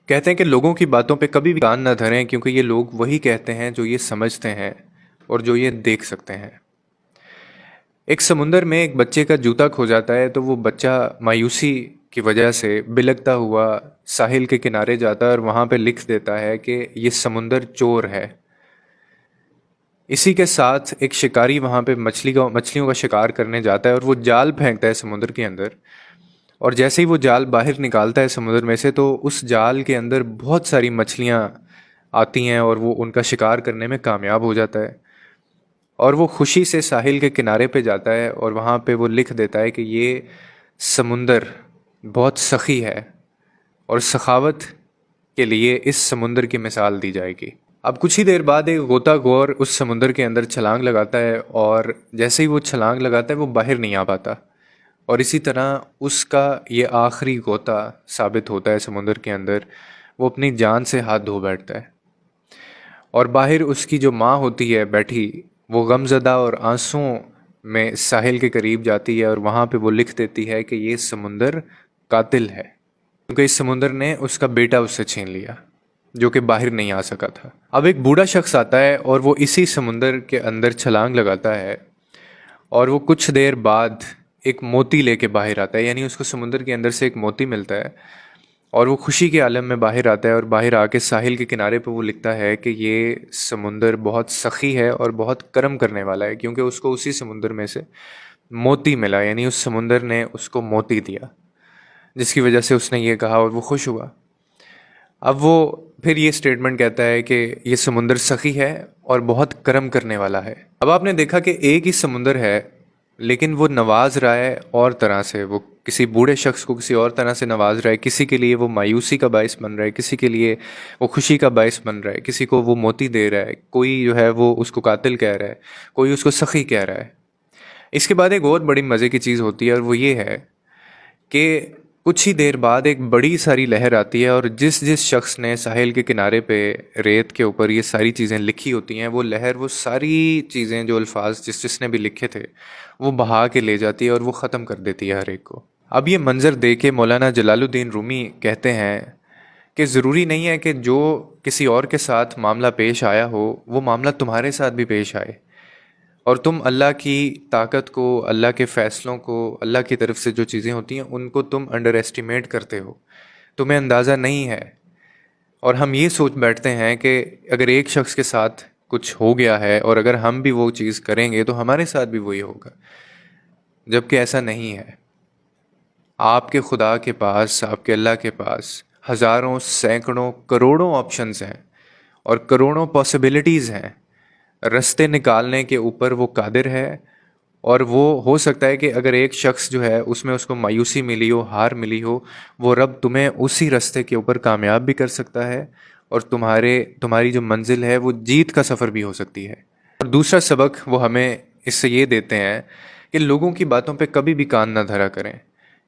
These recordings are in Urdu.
کہتے ہیں کہ لوگوں کی باتوں پہ کبھی بھی کان نہ دھریں، کیونکہ یہ لوگ وہی کہتے ہیں جو یہ سمجھتے ہیں اور جو یہ دیکھ سکتے ہیں۔ ایک سمندر میں ایک بچے کا جوتا کھو جاتا ہے تو وہ بچہ مایوسی کی وجہ سے بلکتا ہوا ساحل کے کنارے جاتا ہے اور وہاں پہ لکھ دیتا ہے کہ یہ سمندر چور ہے۔ اسی کے ساتھ ایک شکاری وہاں پہ مچھلیوں کا شکار کرنے جاتا ہے اور وہ جال پھینکتا ہے سمندر کے اندر، اور جیسے ہی وہ جال باہر نکالتا ہے سمندر میں سے تو اس جال کے اندر بہت ساری مچھلیاں آتی ہیں اور وہ ان کا شکار کرنے میں کامیاب ہو جاتا ہے، اور وہ خوشی سے ساحل کے کنارے پہ جاتا ہے اور وہاں پہ وہ لکھ دیتا ہے کہ یہ سمندر بہت سخی ہے اور سخاوت کے لیے اس سمندر کی مثال دی جائے گی۔ اب کچھ ہی دیر بعد ایک غوطہ خور اس سمندر کے اندر چھلانگ لگاتا ہے، اور جیسے ہی وہ چھلانگ لگاتا ہے وہ باہر نہیں آ پاتا، اور اسی طرح اس کا یہ آخری غوطہ ثابت ہوتا ہے سمندر کے اندر۔ وہ اپنی جان سے ہاتھ دھو بیٹھتا ہے، اور باہر اس کی جو ماں ہوتی ہے بیٹھی، وہ غم زدہ اور آنسوؤں میں ساحل کے قریب جاتی ہے اور وہاں پہ وہ لکھ دیتی ہے کہ یہ سمندر قاتل ہے، کیونکہ اس سمندر نے اس کا بیٹا اس سے چھین لیا جو کہ باہر نہیں آ سکا تھا۔ اب ایک بوڑھا شخص آتا ہے اور وہ اسی سمندر کے اندر چھلانگ لگاتا ہے، اور وہ کچھ دیر بعد ایک موتی لے کے باہر آتا ہے، یعنی اس کو سمندر کے اندر سے ایک موتی ملتا ہے، اور وہ خوشی کے عالم میں باہر آتا ہے، اور باہر آ کے ساحل کے کنارے پہ وہ لکھتا ہے کہ یہ سمندر بہت سخی ہے اور بہت کرم کرنے والا ہے، کیونکہ اس کو اسی سمندر میں سے موتی ملا، یعنی اس سمندر نے اس کو موتی دیا، جس کی وجہ سے اس نے یہ کہا اور وہ خوش ہوا۔ اب وہ پھر یہ سٹیٹمنٹ کہتا ہے کہ یہ سمندر سخی ہے اور بہت کرم کرنے والا ہے۔ اب آپ نے دیکھا کہ ایک ہی سمندر ہے، لیکن وہ نواز رہا ہے اور طرح سے، وہ کسی بوڑھے شخص کو کسی اور طرح سے نواز رہا ہے، کسی کے لیے وہ مایوسی کا باعث بن رہا ہے، کسی کے لیے وہ خوشی کا باعث بن رہا ہے، کسی کو وہ موتی دے رہا ہے، کوئی جو ہے وہ اس کو قاتل کہہ رہا ہے، کوئی اس کو سخی کہہ رہا ہے۔ اس کے بعد ایک اور بڑی مزے کی چیز ہوتی ہے، اور وہ یہ ہے کہ کچھ ہی دیر بعد ایک بڑی ساری لہر آتی ہے، اور جس جس شخص نے ساحل کے کنارے پہ ریت کے اوپر یہ ساری چیزیں لکھی ہوتی ہیں، وہ لہر وہ ساری چیزیں، جو الفاظ جس نے بھی لکھے تھے، وہ بہا کے لے جاتی ہے اور وہ ختم کر دیتی ہے ہر ایک کو۔ اب یہ منظر دیکھ کے مولانا جلال الدین رومی کہتے ہیں کہ ضروری نہیں ہے کہ جو کسی اور کے ساتھ معاملہ پیش آیا ہو وہ معاملہ تمہارے ساتھ بھی پیش آئے، اور تم اللہ کی طاقت کو، اللہ کے فیصلوں کو، اللہ کی طرف سے جو چیزیں ہوتی ہیں ان کو تم انڈر ایسٹیمیٹ کرتے ہو، تمہیں اندازہ نہیں ہے، اور ہم یہ سوچ بیٹھتے ہیں کہ اگر ایک شخص کے ساتھ کچھ ہو گیا ہے اور اگر ہم بھی وہ چیز کریں گے تو ہمارے ساتھ بھی وہی ہوگا، جبکہ ایسا نہیں ہے۔ آپ کے خدا کے پاس، آپ کے اللہ کے پاس ہزاروں، سینکڑوں، کروڑوں آپشنز ہیں اور کروڑوں پاسبلٹیز ہیں۔ رستے نکالنے کے اوپر وہ قادر ہے، اور وہ ہو سکتا ہے کہ اگر ایک شخص جو ہے اس میں اس کو مایوسی ملی ہو، ہار ملی ہو، وہ رب تمہیں اسی رستے کے اوپر کامیاب بھی کر سکتا ہے، اور تمہاری جو منزل ہے وہ جیت کا سفر بھی ہو سکتی ہے۔ اور دوسرا سبق وہ ہمیں اس سے یہ دیتے ہیں کہ لوگوں کی باتوں پہ کبھی بھی کان نہ دھرا کریں،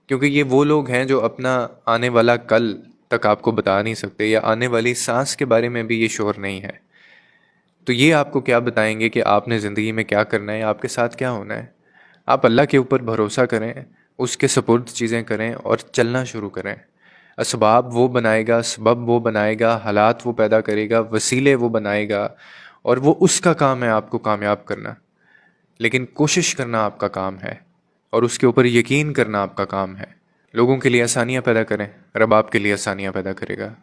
کیونکہ یہ وہ لوگ ہیں جو اپنا آنے والا کل تک آپ کو بتا نہیں سکتے، یا آنے والی سانس کے بارے میں بھی یہ شعور نہیں ہے، تو یہ آپ کو کیا بتائیں گے کہ آپ نے زندگی میں کیا کرنا ہے، آپ کے ساتھ کیا ہونا ہے۔ آپ اللہ کے اوپر بھروسہ کریں، اس کے سپرد چیزیں کریں اور چلنا شروع کریں۔ اسباب وہ بنائے گا، سبب وہ بنائے گا، حالات وہ پیدا کرے گا، وسیلے وہ بنائے گا، اور وہ اس کا کام ہے آپ کو کامیاب کرنا، لیکن کوشش کرنا آپ کا کام ہے، اور اس کے اوپر یقین کرنا آپ کا کام ہے۔ لوگوں کے لیے آسانیاں پیدا کریں، رب آپ کے لیے آسانیاں پیدا کرے گا۔